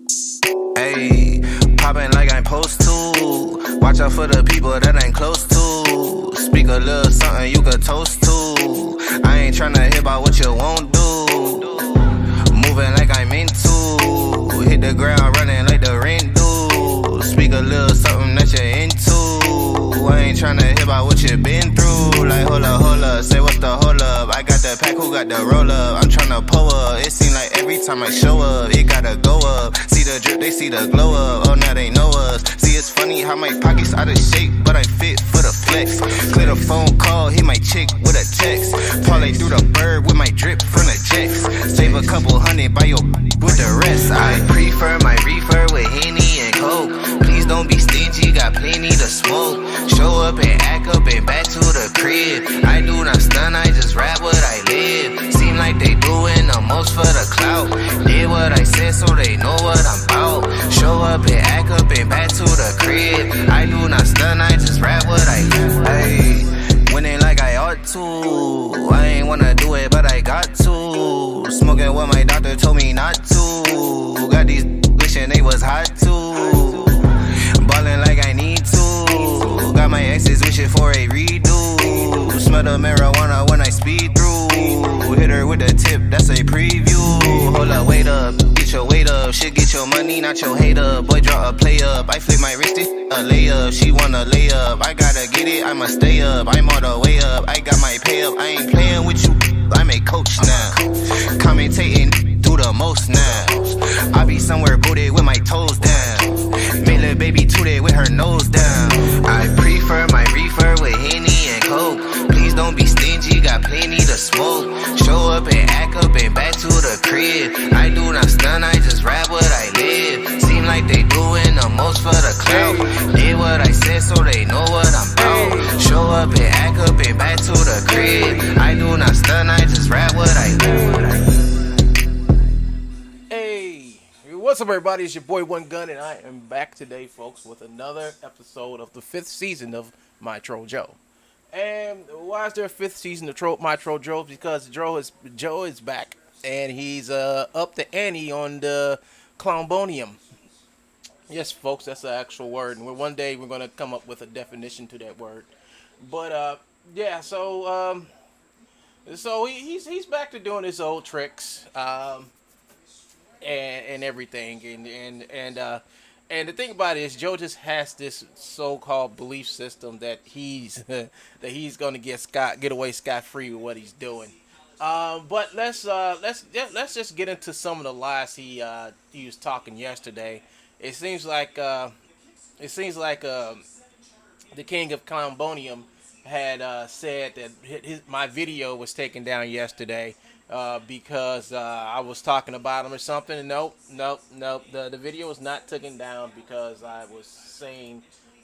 Ayy, poppin' like I'm supposed to. Watch out for the people that ain't close to. Speak a little something you could toast to. I ain't tryna hear about what you won't do. Moving like I'm into. Hit the ground running like the rent do. Speak a little something that you're into. I ain't tryna hear about what you been through. Like hold up, say what's the hold up. I got the pack, who got the roll up? I'm tryna pull up. It seem like every time I show up, it gotta go up. See the drip, they see the glow up. Oh, now they know us. See, it's funny how my pockets out of shape, but I'm fit for the flex. Clear the phone call, hit my chick with a text. Parlay through the bird with my drip from the jets. Save a couple hundred by your with the rest. I prefer my reefer with Henny and Coke. Please don't be stingy, got plenty to smoke. Show up and act up and back to the crib. I do not stun, I just rap what I live. Seem like they doing the most for the clout. Did what I said so they know what I'm about. Show up and act up and back to the crib. I do not stun, I just rap what I live. Ay, winning like I ought to. I ain't wanna do it, but I got to. Smoking what my doctor told me not to. Got these wishing they was hot too. Ballin' like I need to. Got my exes wishing for a redo. Smell the marijuana when I speed through. Hit her with the tip, that's a preview. Hold up, wait up, get your weight up. Shit, get your money, not your hater. Boy, draw a play up. I flip my wrist, a layup. She wanna lay up. I gotta get it, I'ma stay up. I'm all the way up. I got my pay up. I ain't playing with you. I'm a coach now. Commentating through the most now. I be somewhere booted with my toes down. Made little baby tooted with her nose down. I prefer my reefer with Henny and Coke. Please don't be stingy, got plenty to smoke. Show up and act up and back to the crib. I do not stun, I just rap what I live. Seem like they doing the most for the clout. Did what I said so they know what I'm about. Show up and act up and back to the crib. I do not stun, I just rap what I live. Hey, what's up, everybody? It's your boy One Gun, and I am back today, folks, with another episode of the 5th season of My Troll Joe. And why is there a 5th season of My Troll Joe? Because Joe is back, and he's up the ante on the clownbonium. Yes, folks, that's the actual word, and one day we're gonna come up with a definition to that word. But yeah, so he's back to doing his old tricks. And everything, and the thing about it is, Joe just has this so-called belief system that he's gonna get away scot-free with what he's doing. But let's just get into some of the lies he was talking yesterday. It seems like the king of clownbonium had said that my video was taken down yesterday. Because I was talking about him or something. Nope. The video was not taken down because I was saying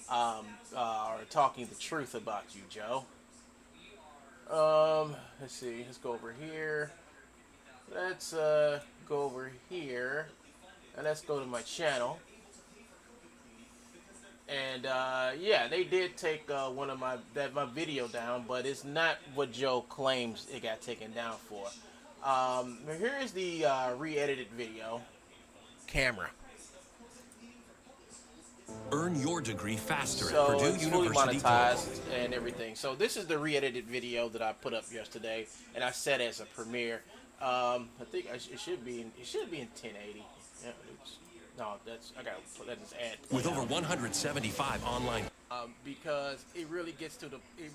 or talking the truth about you, Joe. Let's see. Let's go over here. Let's go over here, and let's go to my channel. And yeah, they did take one of my video down, but it's not what Joe claims it got taken down for. Here is the re-edited video. Camera. Earn your degree faster So at Purdue it's fully University. monetized and everything. So this is the re-edited video that I put up yesterday, and I set as a premiere. I think it should be in 1080. Yeah, no, I gotta put that as ad. With over 175 online. Because it really gets to it's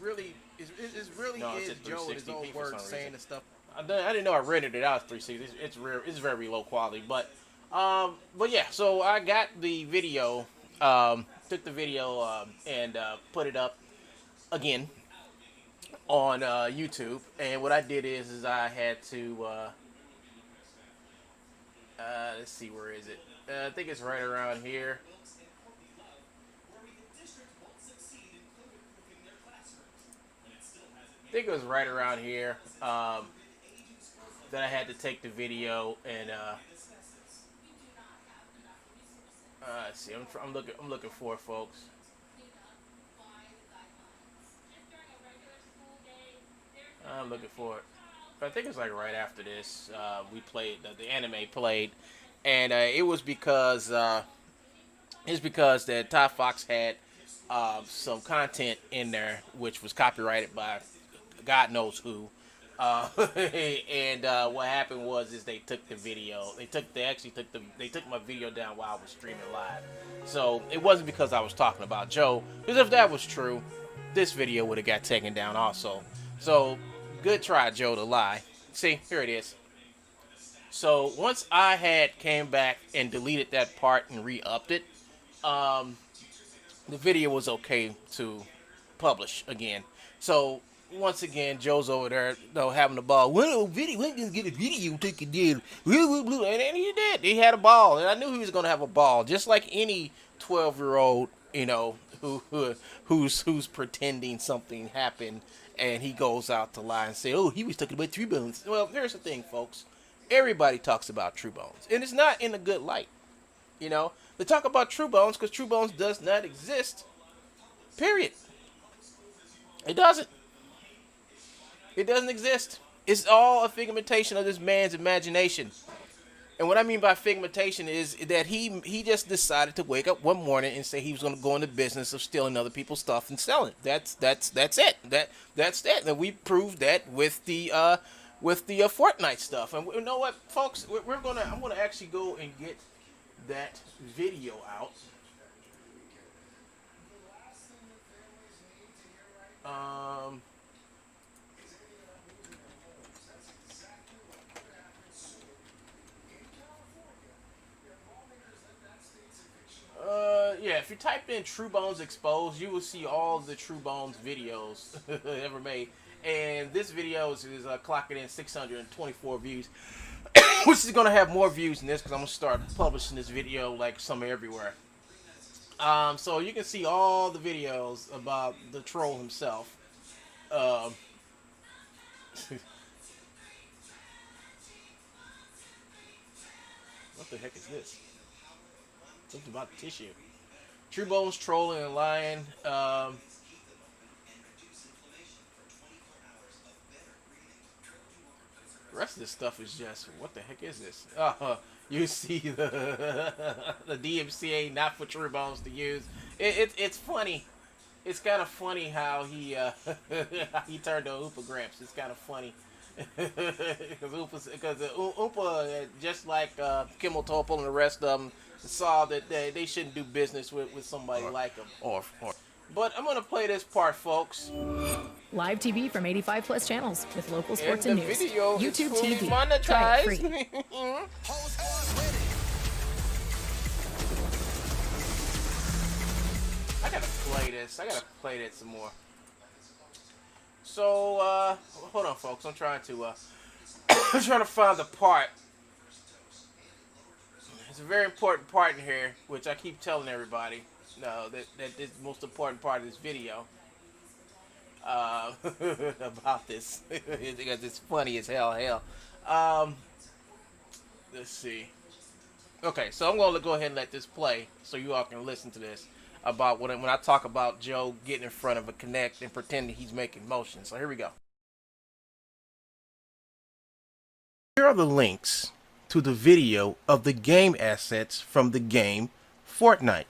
Joe and his own words saying the stuff. I didn't know I rendered it out as 360. It's rare. It's very low quality, but yeah. So I got the video, took the video and put it up again on YouTube. And what I did is I had to let's see, where is it? I think it's right around here. I think it was right around here that I had to take the video and let's see. I'm looking for it, folks. I'm looking for it. I think it's like right after this. We played the anime played, and it was because that Ty Fox had some content in there which was copyrighted by God knows who. And what happened is they took the video. They took my video down while I was streaming live. So it wasn't because I was talking about Joe. Because if that was true, this video would have got taken down also. So good try, Joe, to lie. See, here it is. So once I had came back and deleted that part and re-upped it, the video was okay to publish again. So once again, Joe's over there, having a ball. Well, video, let me get a video taken down. And he did. He had a ball, and I knew he was gonna have a ball, just like any 12-year-old, who's pretending something happened, and he goes out to lie and say, "Oh, he was talking about Truebones." Well, here's the thing, folks. Everybody talks about Truebones, and it's not in a good light. They talk about Truebones because Truebones does not exist. Period. It doesn't. It doesn't exist. It's all a figmentation of this man's imagination. And what I mean by figmentation is that he just decided to wake up one morning and say he was going to go in the business of stealing other people's stuff and selling it. That's it. That's it. And we proved that with the Fortnite stuff. And you know what, folks? I'm gonna actually go and get that video out. Yeah, if you type in Truebones exposed, you will see all the Truebones videos ever made. And this video is clocking in 624 views, which is going to have more views than this because I'm going to start publishing this video like somewhere everywhere. So you can see all the videos about the troll himself. What the heck is this? Something about the tissue. Truebones trolling and lying. The rest of this stuff is just, what the heck is this? You see the DMCA not for Truebones to use. It's funny. It's kind of funny how he he turned to Oompa Gramps. It's kind of funny. Because Oompa, just like Kimmel Topol and the rest of them, saw that they shouldn't do business with somebody like him. But I'm going to play this part, folks. Live TV from 85 plus channels with local sports and news. Video YouTube is TV. monetized. Try it free. I gotta play this. I gotta play that some more. So, hold on, folks. I'm trying to find the part. It's a very important part in here, which I keep telling everybody. No, that is the most important part of this video. About this, because it's funny as hell. Let's see. Okay, so I'm gonna go ahead and let this play, so you all can listen to this about when I talk about Joe getting in front of a Kinect and pretending he's making motion. So here we go. Here are the links to the video of the game assets from the game Fortnite.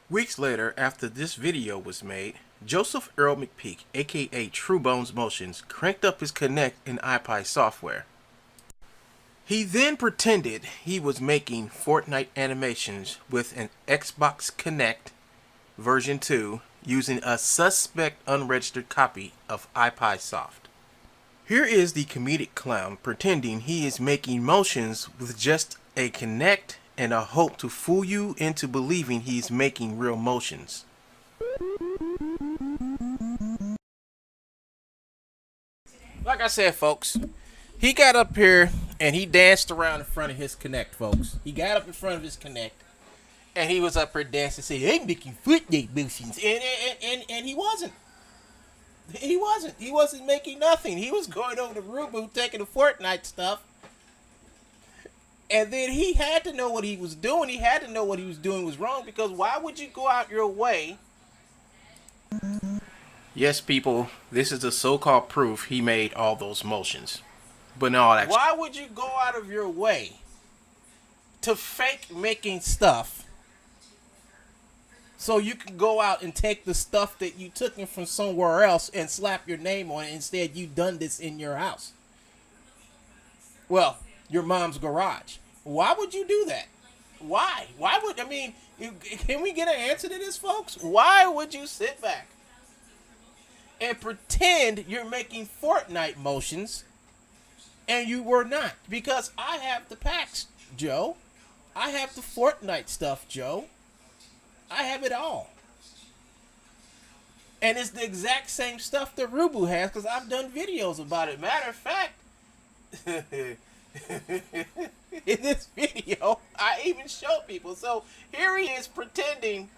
Weeks later, after this video was made, Joseph Earl McPeak, aka Truebones Motions, cranked up his Kinect and iPie software. He then pretended he was making Fortnite animations with an Xbox Kinect version 2 using a suspect unregistered copy of iPie Soft. Here is the comedic clown pretending he is making motions with just a Kinect and a hope to fool you into believing he's making real motions. Like I said, folks, he got up here and he danced around in front of his Kinect, folks. He got up in front of his Kinect and he was up here dancing, saying, "I'm making Fortnite motions," and he wasn't. He wasn't making nothing. He was going over to Rubu taking the Fortnite stuff. And then he had to know what he was doing. He had to know what he was doing was wrong, because why would you go out your way? Yes, people, this is the so-called proof he made all those motions. But no, why would you go out of your way to fake making stuff so you can go out and take the stuff that you took in from somewhere else and slap your name on it? Instead, you done this in your house. Well, your mom's garage. Why would you do that? Why? Why would, I mean, can we get an answer to this, folks? Why would you sit back and pretend you're making Fortnite motions and you were not? Because I have the packs, Joe. I have the Fortnite stuff, Joe. I have it all. And it's the exact same stuff that Rubu has because I've done videos about it. Matter of fact, in this video, I even show people. So here he is pretending,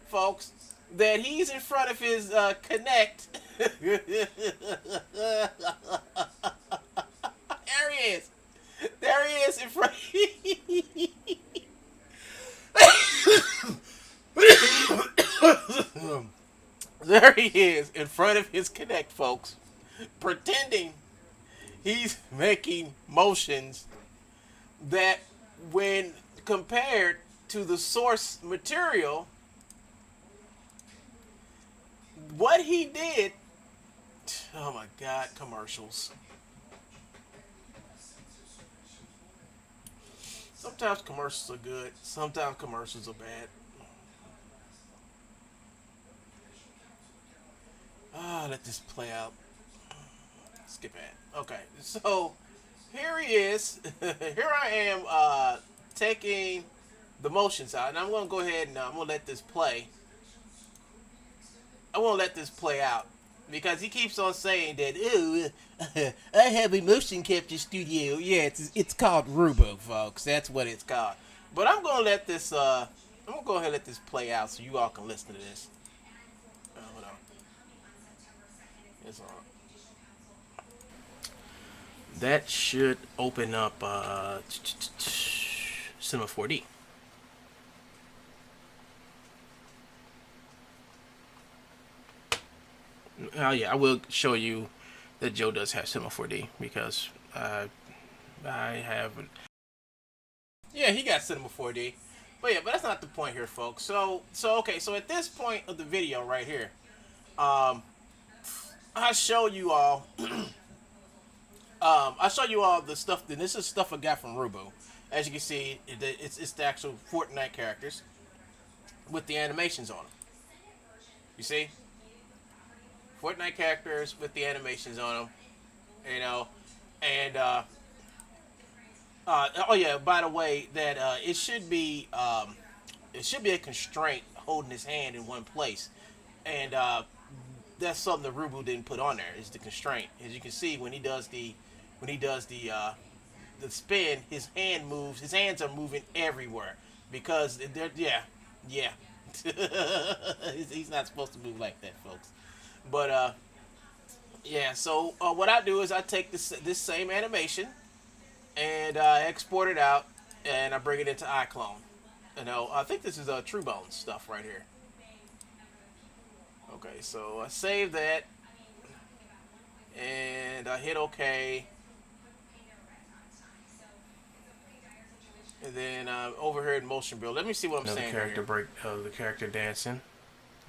folks, that he's in front of his Connect. There he is. There he is in front. There he is in front of his Connect, folks, pretending he's making motions that, when compared to the source material, what he did, oh my God, commercials. Sometimes commercials are good, sometimes commercials are bad. Let this play out. Skip that. Okay, so here he is. Here I am taking the motions out, and I'm going to go ahead and I'm going to let this play. I won't let this play out because he keeps on saying that, oh, I have a motion capture studio. Yeah, it's called Rubu, folks. That's what it's called. But I'm going to let this, I'm going to go ahead and let this play out so you all can listen to this. Hold on. It's on. That should open up Cinema 4D. Oh yeah, I will show you that Joe does have Cinema 4D because I haven't. Yeah, he got Cinema 4D, but yeah, but that's not the point here, folks. So okay, so at this point of the video right here, I show you all. I show you all the stuff. And this is stuff I got from Rubu. As you can see, it's the actual Fortnite characters with the animations on them. You see, Fortnite characters with the animations on them. You know, and oh yeah, by the way, that it should be a constraint holding his hand in one place, and that's something that Rubu didn't put on there. Is the constraint. As you can see, when he does the spin, his hand moves. His hands are moving everywhere because they're yeah. He's not supposed to move like that, folks. But yeah. So what I do is I take this same animation and export it out, and I bring it into iClone. You know, I think this is Truebones stuff right here. Okay, so I save that, and I hit OK. And then over here in motion build, let me see what I'm saying. Character break, the character dancing.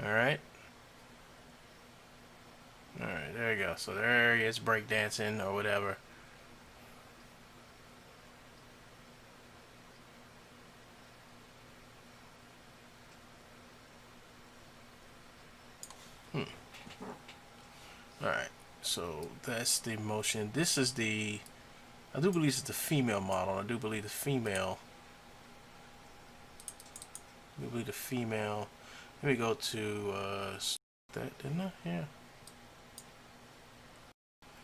All right. All right, there you go. So there he is, break dancing or whatever. Alright, so that's the motion. This is the, I do believe it's the female model. I do believe the female. Let me go to that, didn't I? Yeah.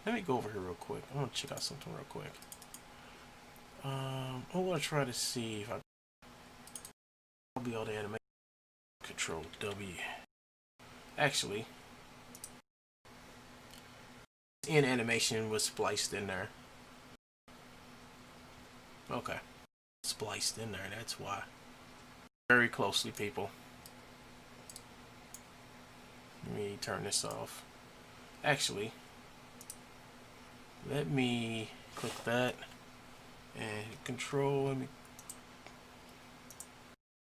Let me go over here real quick. I want to check out something real quick. I want to try to see if I'll be able to animate. Control W. Actually, in animation was spliced in there. Okay, spliced in there. That's why. Very closely, people. Let me turn this off. Actually, let me click that and control. Let me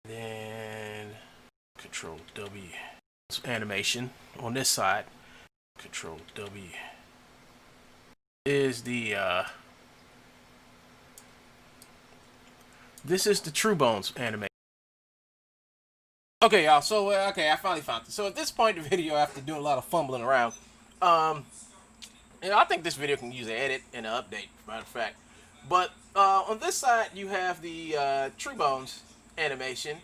then control W. Animation on this side. Control W is the this is the Truebones animation. Okay, y'all. So okay, I finally found it. So at this point in the video, after doing a lot of fumbling around, I think this video can use an edit and an update, matter of fact. But on this side, you have the Truebones animation.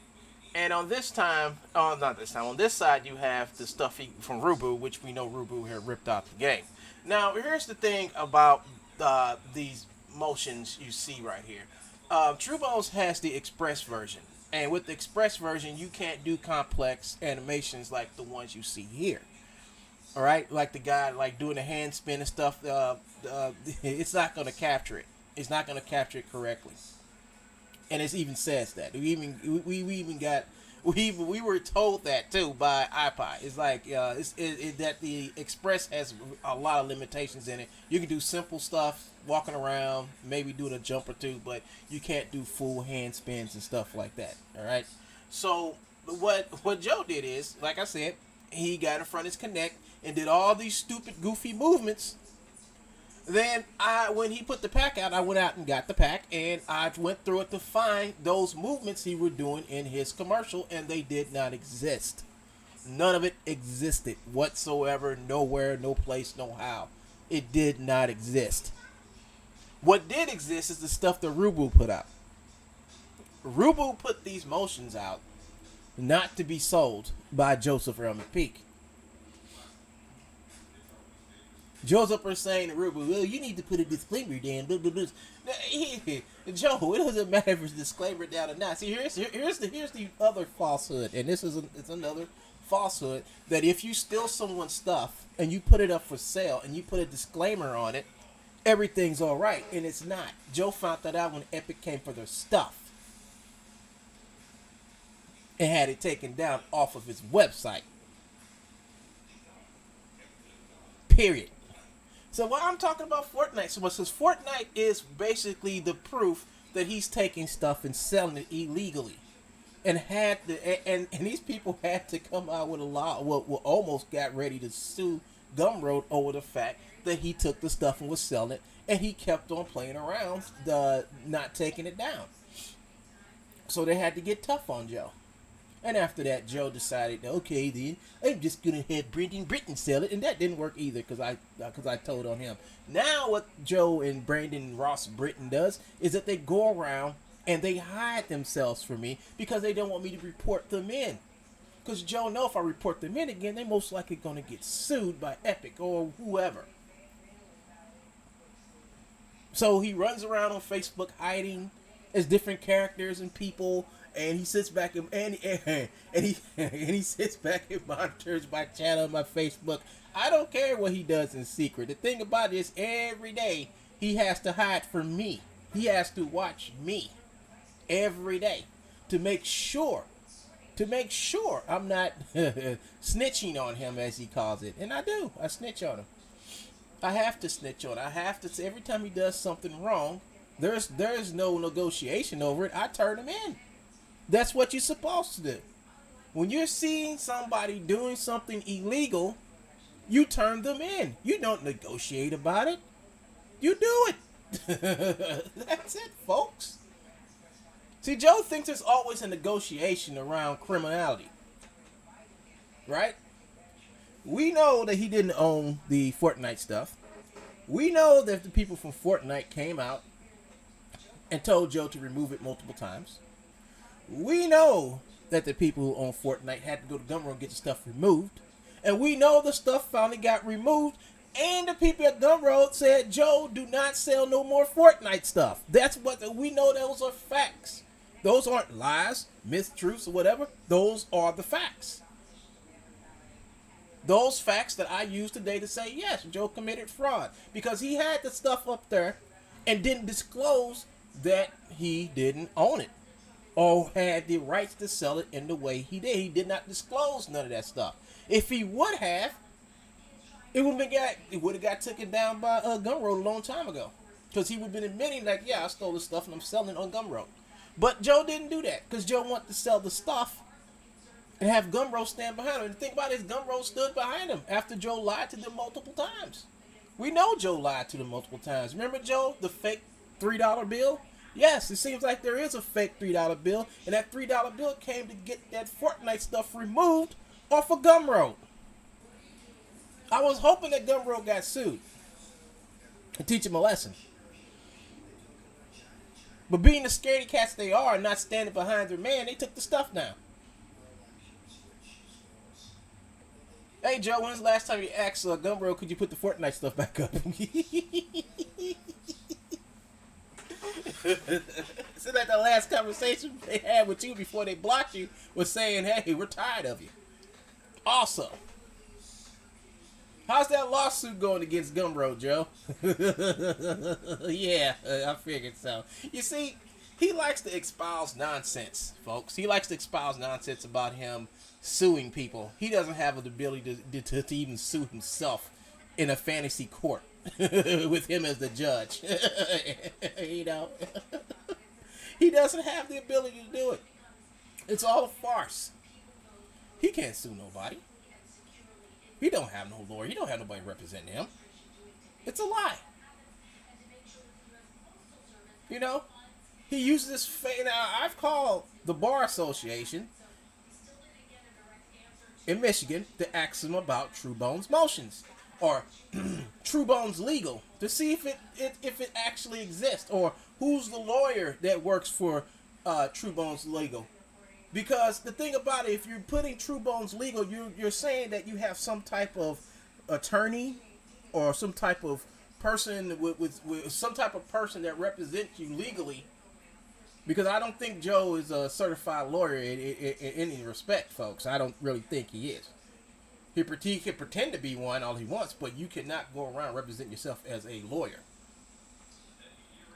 And on this time, not this time, on this side, you have the stuff from Rubu, which we know Rubu here ripped out the game. Now, here's the thing about these motions you see right here. Truebones has the express version. And with the express version, you can't do complex animations like the ones you see here. All right? Like the guy like doing the hand spin and stuff. It's not going to capture it. It's not going to capture it correctly. And it even says that. We were told that too by iPod. It's like that the Express has a lot of limitations in it. You can do simple stuff, walking around, maybe doing a jump or two, but you can't do full hand spins and stuff like that. All right. So what Joe did is, like I said, he got in front of his Kinect and did all these stupid, goofy movements. Then when he put the pack out, I went out and got the pack, and I went through it to find those movements he was doing in his commercial, and they did not exist. None of it existed whatsoever, nowhere, no place, no how. It did not exist. What did exist is the stuff that Rubu put out. Rubu put these motions out not to be sold by Joseph Earl McPeak. Joseph is saying to Rubu, well, you need to put a disclaimer down. Blah, blah, blah. Joe, it doesn't matter if it's a disclaimer down or not. See, here's the other falsehood, and it's another falsehood, that if you steal someone's stuff and you put it up for sale and you put a disclaimer on it, everything's all right, and it's not. Joe found that out when Epic came for their stuff and had it taken down off of his website. Period. So what I'm talking about Fortnite, since Fortnite is basically the proof that he's taking stuff and selling it illegally, and these people had to come out with a law, almost got ready to sue Gumroad over the fact that he took the stuff and was selling it, and he kept on playing around, not taking it down. So they had to get tough on Joe. And after that, Joe decided, okay, then I'm just gonna have Britton sell it, and that didn't work either because I told on him. Now, what Joe and Brandon Ross Britton does is that they go around and they hide themselves from me because they don't want me to report them in. Because Joe knows if I report them in again, they're most likely gonna get sued by Epic or whoever. So he runs around on Facebook hiding as different characters and people. And he sits back and he sits back and monitors my channel, my Facebook. I don't care what he does in secret. The thing about it is, every day he has to hide from me. He has to watch me every day to make sure I'm not snitching on him, as he calls it. And I do. I snitch on him. I have to snitch on him. I have to say every time he does something wrong. There's no negotiation over it. I turn him in. That's what you're supposed to do. When you're seeing somebody doing something illegal, you turn them in. You don't negotiate about it. You do it. That's it, folks. See, Joe thinks there's always a negotiation around criminality. Right? We know that he didn't own the Fortnite stuff. We know that the people from Fortnite came out and told Joe to remove it multiple times. We know that the people who own Fortnite had to go to Gumroad and get the stuff removed. And we know the stuff finally got removed. And the people at Gumroad said, Joe, do not sell no more Fortnite stuff. That's what we know. Those are facts. Those aren't lies, mistruths, or whatever. Those are the facts. Those facts that I use today to say, yes, Joe committed fraud. Because he had the stuff up there and didn't disclose that he didn't own it. Or had the rights to sell it in the way he did. He did not disclose none of that stuff. If he would have, it would have got taken down by Gumroad a long time ago. Because he would have been admitting, like, yeah, I stole the stuff and I'm selling it on Gumroad. But Joe didn't do that, because Joe wanted to sell the stuff and have Gumroad stand behind him. And the thing about it is, Gumroad stood behind him after Joe lied to them multiple times. We know Joe lied to them multiple times. Remember, Joe, the fake $3 bill? Yes, it seems like there is a fake $3 bill, and that $3 bill came to get that Fortnite stuff removed off of Gumroad. I was hoping that Gumroad got sued and teach him a lesson. But being the scaredy cats they are and not standing behind their man, they took the stuff down. Hey, Joe, when's the last time you asked Gumroad, could you put the Fortnite stuff back up? So that the last conversation they had with you before they blocked you was saying, hey, we're tired of you. Awesome. How's that lawsuit going against Gumroad, Joe? Yeah, I figured so. You see, he likes to espouse nonsense, folks. He likes to espouse nonsense about him suing people. He doesn't have the ability to even sue himself in a fantasy court with him as the judge. You know, he doesn't have the ability to do it. It's all a farce. He can't sue nobody. He don't have no lawyer. He don't have nobody representing him. It's a lie. You know, he uses this. Now, I've called the Bar Association in Michigan to ask them about Truebones motions or Truebones legal to see if it actually exists, or who's the lawyer that works for Truebones legal. Because the thing about it, if you're putting Truebones legal, you're saying that you have some type of attorney or some type of person with some type of person that represents you legally. Because I don't think Joe is a certified lawyer in any respect, folks. I don't really think he is. He can pretend to be one all he wants, but you cannot go around representing yourself as a lawyer.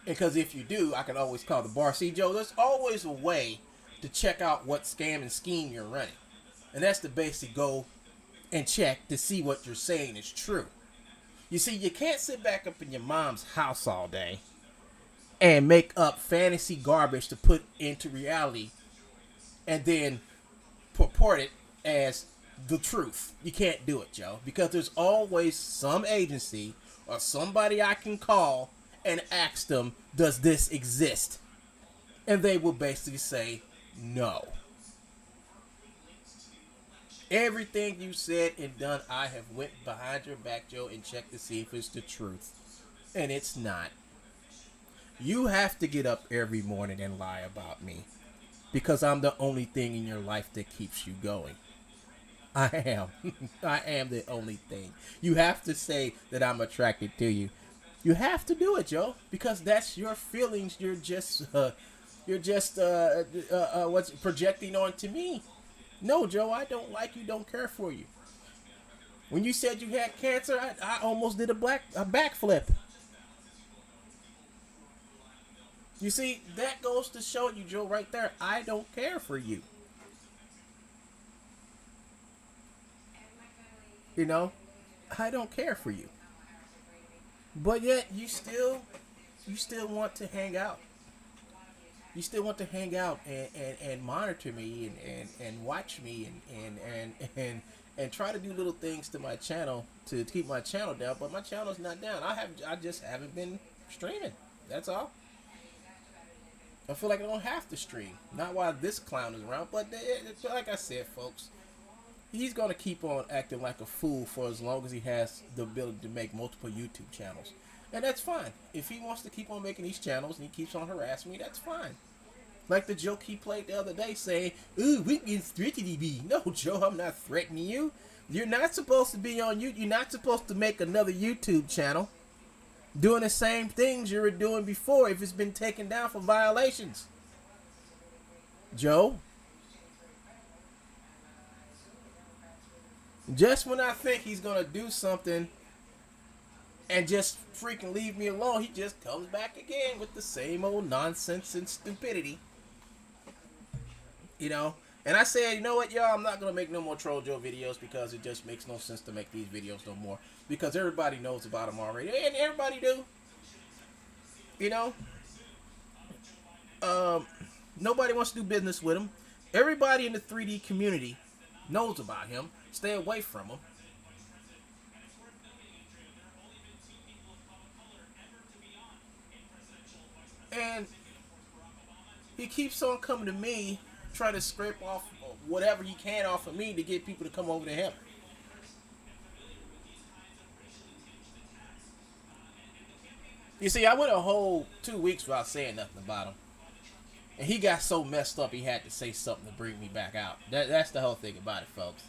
Because if you do, I can always call the bar. See, Joe, there's always a way to check out what scam and scheme you're running. And that's to basically go and check to see what you're saying is true. You see, you can't sit back up in your mom's house all day and make up fantasy garbage to put into reality and then purport it as the truth. You can't do it, Joe, because there's always some agency or somebody I can call and ask them, does this exist? And they will basically say no. Everything you said and done, I have went behind your back, Joe, and checked to see if it's the truth. And it's not. You have to get up every morning and lie about me because I'm the only thing in your life that keeps you going. I am. I am the only thing. You have to say that I'm attracted to you. You have to do it, Joe, because that's your feelings. You're just what's projecting onto me. No, Joe, I don't like you, don't care for you. When you said you had cancer, I almost did a backflip. You see, that goes to show you, Joe, right there, I don't care for you. You know, I don't care for you. But yet, you still want to hang out. You still want to hang out and monitor me and watch me and try to do little things to my channel to keep my channel down, but my channel's not down. I just haven't been streaming. That's all. I feel like I don't have to stream. Not while this clown is around, but like I said, folks, he's going to keep on acting like a fool for as long as he has the ability to make multiple YouTube channels. And that's fine. If he wants to keep on making these channels and he keeps on harassing me, that's fine. Like the joke he played the other day saying, ooh, we can threatening me. No, Joe, I'm not threatening you. You're not supposed to be on YouTube. You're not supposed to make another YouTube channel doing the same things you were doing before if it's been taken down for violations. Joe, just when I think he's going to do something and just freaking leave me alone, he just comes back again with the same old nonsense and stupidity. You know? And I said, you know what, y'all, I'm not going to make no more Troll Joe videos because it just makes no sense to make these videos no more. Because everybody knows about them already. And everybody do. You know, nobody wants to do business with him. Everybody in the 3D community knows about him. Stay away from him. And he keeps on coming to me, trying to scrape off whatever he can off of me to get people to come over to him. You see, I went a whole 2 weeks without saying nothing about him. And he got so messed up he had to say something to bring me back out. That's the whole thing about it, folks.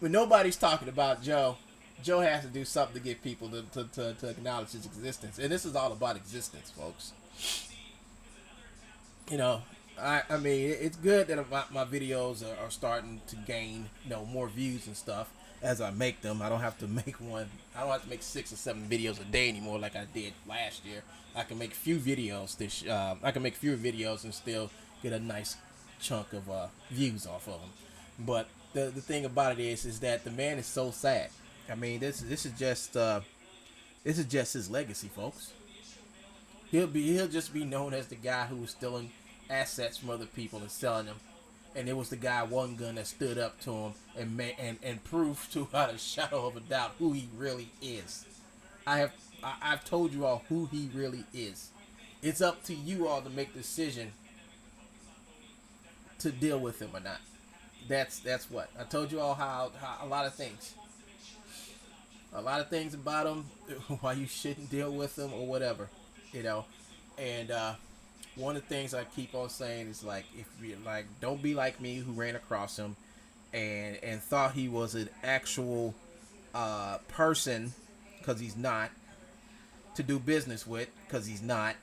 When nobody's talking about Joe, Joe has to do something to get people to acknowledge his existence. And this is all about existence, folks. You know, I mean, it's good that my videos are starting to gain, more views and stuff as I make them. I don't have to make 6 or 7 videos a day anymore like I did last year. I can make few videos I can make fewer videos and still get a nice chunk of views off of them. But the thing about it is that the man is so sad. I mean, this is just his legacy, folks. He'll just be known as the guy who was stealing assets from other people and selling them. And it was the guy one gun that stood up to him and proved to without a shadow of a doubt who he really is. I've told you all who he really is. It's up to you all to make the decision to deal with him or not. That's what I told you all how a lot of things about him, why you shouldn't deal with him or whatever, And one of the things I keep on saying is don't be like me who ran across him and thought he was an actual person, because he's not, to do business with, because he's not,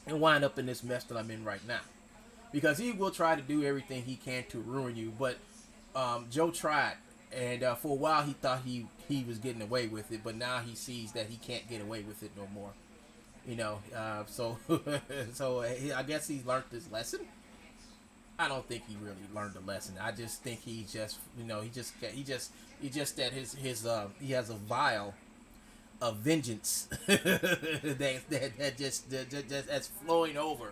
and wind up in this mess that I'm in right now. Because he will try to do everything he can to ruin you, but Joe tried, and for a while he thought he was getting away with it, but now he sees that he can't get away with it no more. So I guess he's learned his lesson. I don't think he really learned the lesson. I just think he just that he has a vial of vengeance that's flowing over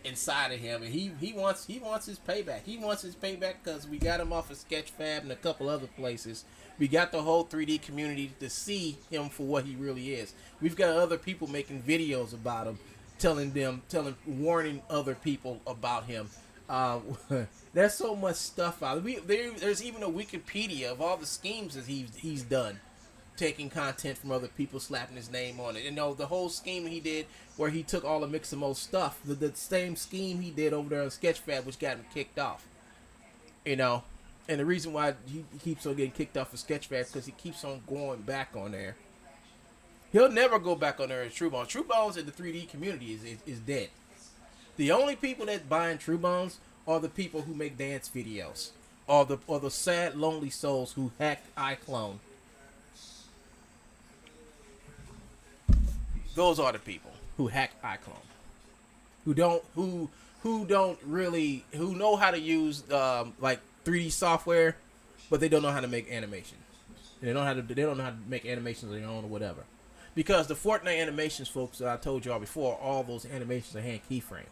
inside of him, and he wants his payback. He wants his payback because we got him off of Sketchfab and a couple other places. We got the whole 3D community to see him for what he really is. We've got other people making videos about him, warning other people about him. There's so much stuff out. There's even a Wikipedia of all the schemes that he's done, taking content from other people, slapping his name on it. The whole scheme he did where he took all the Mixamo stuff, the same scheme he did over there on Sketchfab, which got him kicked off. And the reason why he keeps on getting kicked off of Sketchfab is because he keeps on going back on there. He'll never go back on there as Truebones. Truebones in the 3D community is dead. The only people that buy in Truebones are the people who make dance videos, or the sad, lonely souls who hack iClone. Those are the people who hack iClone, who know how to use 3D software, but they don't know how to make animation. They don't know how to make animations of their own or whatever. Because the Fortnite animations, folks, I told y'all before, all those animations are hand keyframe.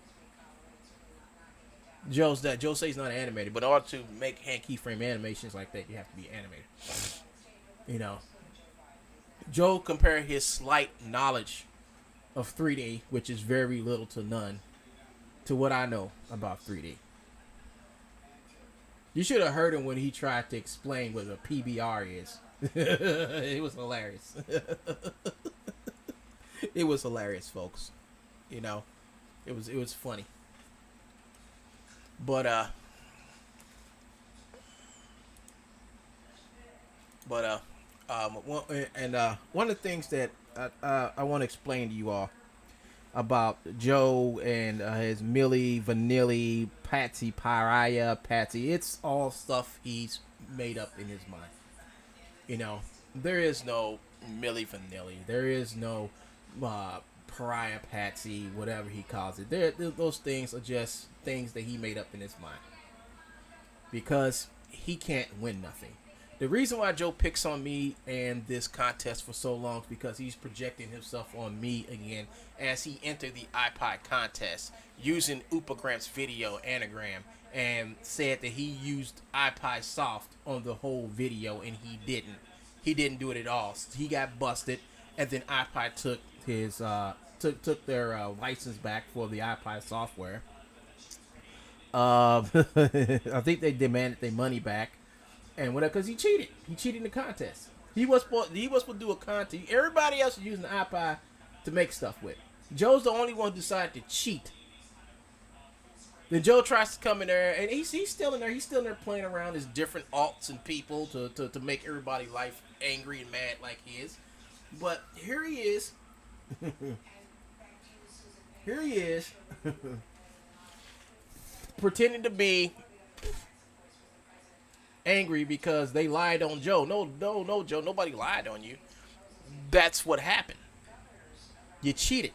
Joe says he's not animated, but in order to make hand keyframe animations like that, you have to be animated. Joe compared his slight knowledge of 3D, which is very little to none, to what I know about 3D. You should have heard him when he tried to explain what a PBR is. It was hilarious. It was hilarious, folks. It was funny. But one of the things that I want to explain to you all about Joe and his Milli Vanilli, Patsy Pariah, Patsy. It's all stuff he's made up in his mind. There is no Milli Vanilli. There is no Pariah Patsy, whatever he calls it. Those things are just things that he made up in his mind. Because he can't win nothing. The reason why Joe picks on me and this contest for so long is because he's projecting himself on me again as he entered the iPod contest using Upagramp's video anagram and said that he used iPod soft on the whole video, and he didn't. He didn't do it at all. He got busted, and then iPod took his took their license back for the iPod software. I think they demanded their money back, and whatever, because he cheated. He cheated in the contest. He was supposed to do a contest. Everybody else is using the iPod to make stuff with. Joe's the only one who decided to cheat. Then Joe tries to come in there, and he's still in there. He's still in there playing around his different alts and people to make everybody's life angry and mad like his. But here he is. Here he is. Pretending to be angry because they lied on Joe. No, Joe. Nobody lied on you. That's what happened. You cheated.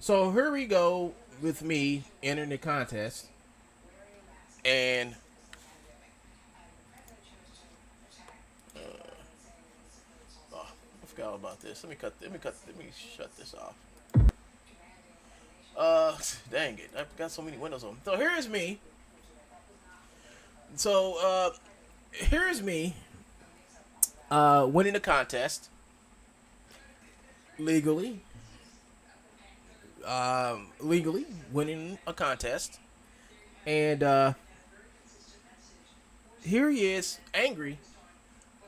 So here we go with me entering the contest, and I forgot all about this. Let me shut this off. Dang it! I've got so many windows on. So here's me. So here's me winning the contest legally. Legally winning a contest, and here he is angry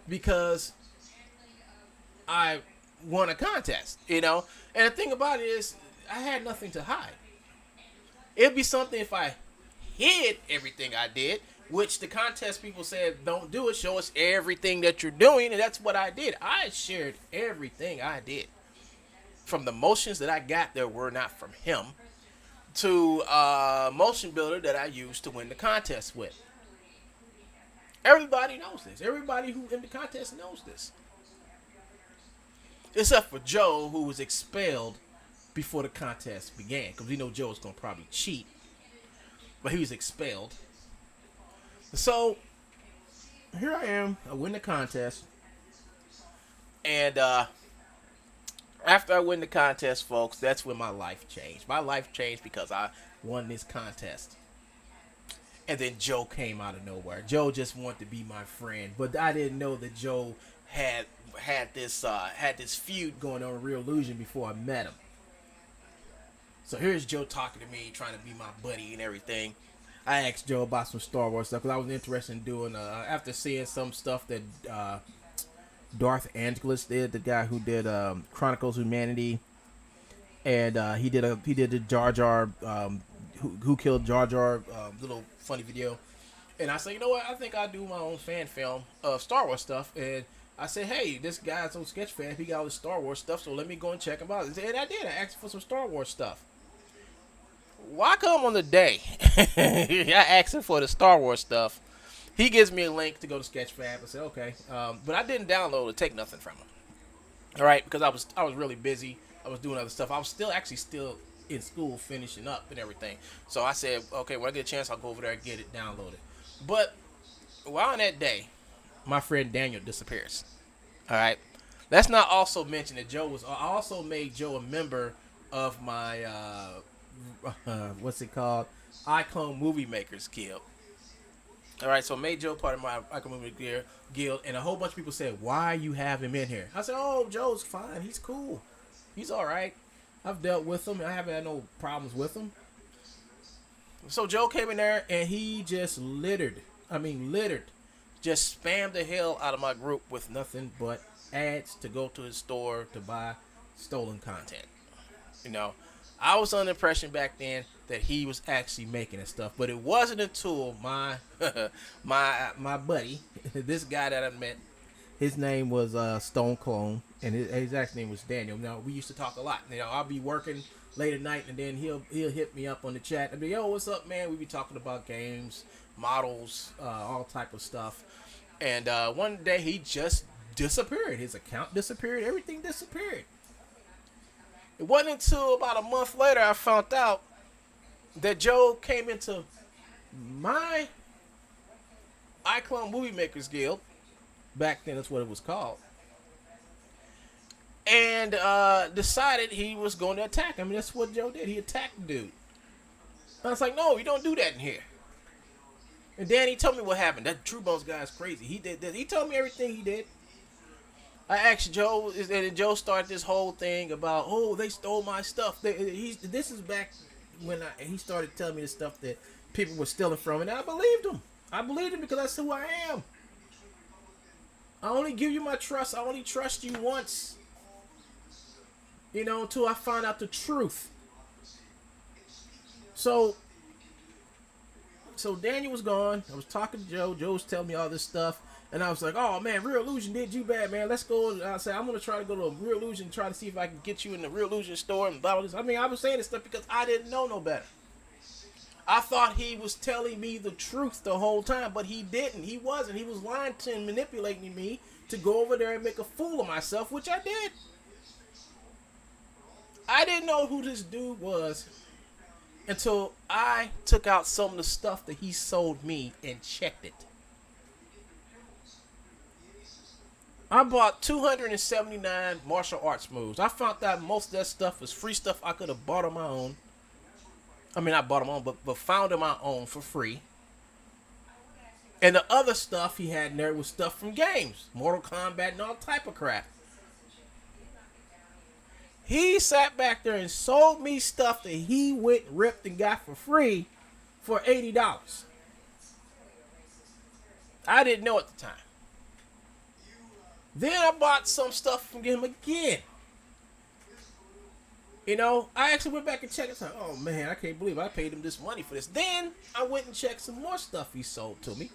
because I won a contest, you know. And the thing about it is, I had nothing to hide. It'd be something if I hid everything I did, which the contest people said don't do it. Show us everything that you're doing, and that's what I did. I shared everything I did. From the motions that I got that were not from him, to motion builder that I used to win the contest with. Everybody knows this. Everybody who in the contest knows this. Except for Joe, who was expelled before the contest began. Because we know Joe was going to probably cheat. But he was expelled. So, here I am. I win the contest. And, after I win the contest, folks, that's when my life changed. My life changed because I won this contest. And then Joe came out of nowhere. Joe just wanted to be my friend. But I didn't know that Joe had this feud going on in Real Illusion before I met him. So here's Joe talking to me, trying to be my buddy and everything. I asked Joe about some Star Wars stuff because I was interested in doing, after seeing some stuff that Darth Angelus did, the guy who did Chronicles of Humanity, and he did the Jar Jar, who killed Jar Jar, little funny video. And I said, you know what? I think I'll do my own fan film of Star Wars stuff. And I said, hey, this guy's on Sketchfab. He got all this Star Wars stuff, so let me go and check him out. And I did. I asked for some Star Wars stuff. Why come on the day I asked him for the Star Wars stuff, he gives me a link to go to Sketchfab. I said, okay. But I didn't download or take nothing from him. All right, because I was really busy. I was doing other stuff. I was still in school finishing up and everything. So I said, okay, when I get a chance, I'll go over there and get it downloaded. But while on that day, my friend Daniel disappears. All right. Let's not also mention that I also made Joe a member of my, what's it called? Icon Movie Makers Guild. All right, so I made Joe part of my Icon Movie Guild, and a whole bunch of people said, why you have him in here? I said, oh, Joe's fine. He's cool. He's all right. I've dealt with him. I haven't had no problems with him. So Joe came in there, and he just littered. Just spammed the hell out of my group with nothing but ads to go to his store to buy stolen content. You know, I was under the impression back then that he was actually making this stuff, but it wasn't until my my buddy, this guy that I met, his name was Stone Clone, and his actual name was Daniel. Now, we used to talk a lot. You know, I'll be working late at night, and then he'll hit me up on the chat and be, yo, what's up, man? We be talking about games, models, all type of stuff. And one day he just disappeared. His account disappeared. Everything disappeared. It wasn't until about a month later I found out that Joe came into my Icon Movie Makers Guild Back then, that's what it was called. And decided he was going to attack him. That's what Joe did. He attacked the dude. I was like, no, you don't do that in here. And then he told me what happened. That Truebones guy is crazy. He did this. He told me everything he did. I asked Joe, and Joe started this whole thing about, oh, they stole my stuff. This is back when he started telling me the stuff that people were stealing from, and I believed him. I believed him because that's who I am. I only give you my trust. I only trust you once. You know, until I find out the truth. So Daniel was gone. I was talking to Joe. Joe was telling me all this stuff. And I was like, oh, man, Real Illusion did you bad, man. Let's go. And I said, I'm going to try to go to a Real Illusion and try to see if I can get you in the Real Illusion store and blah, blah, blah. I mean, I was saying this stuff because I didn't know no better. I thought he was telling me the truth the whole time, but he didn't. He wasn't. He was lying to and manipulating me to go over there and make a fool of myself, which I did. I didn't know who this dude was until I took out some of the stuff that he sold me and checked it. I bought 279 martial arts moves. I found out most of that stuff was free stuff I could have bought on my own. I mean, not bought on my own, but found on my own for free. And the other stuff he had in there was stuff from games. Mortal Kombat and all type of crap. He sat back there and sold me stuff that he went, ripped, and got for free for $80. I didn't know at the time. Then I bought some stuff from him again. You know, I actually went back and checked. It's like, oh man, I can't believe I paid him this money for this. Then I went and checked some more stuff he sold to me.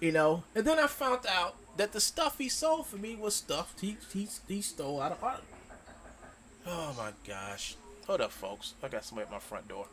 You know, and then I found out that the stuff he sold for me was stuff he stole out of art. Oh my gosh. Hold up, folks. I got somebody at my front door.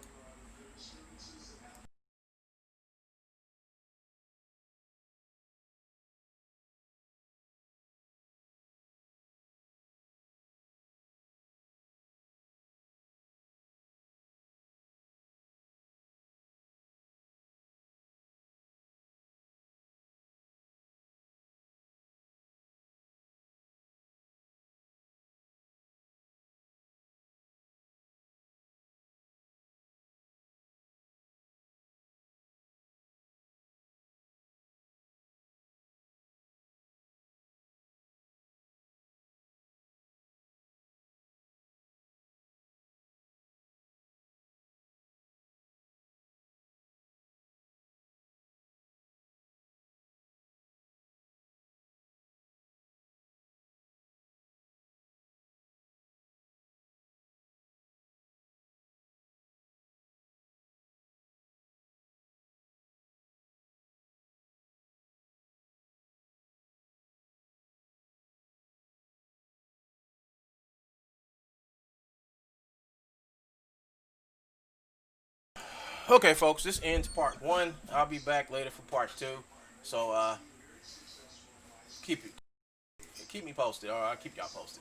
Okay, folks, this ends part 1. I'll be back later for part 2. So keep me posted, or I'll keep y'all posted.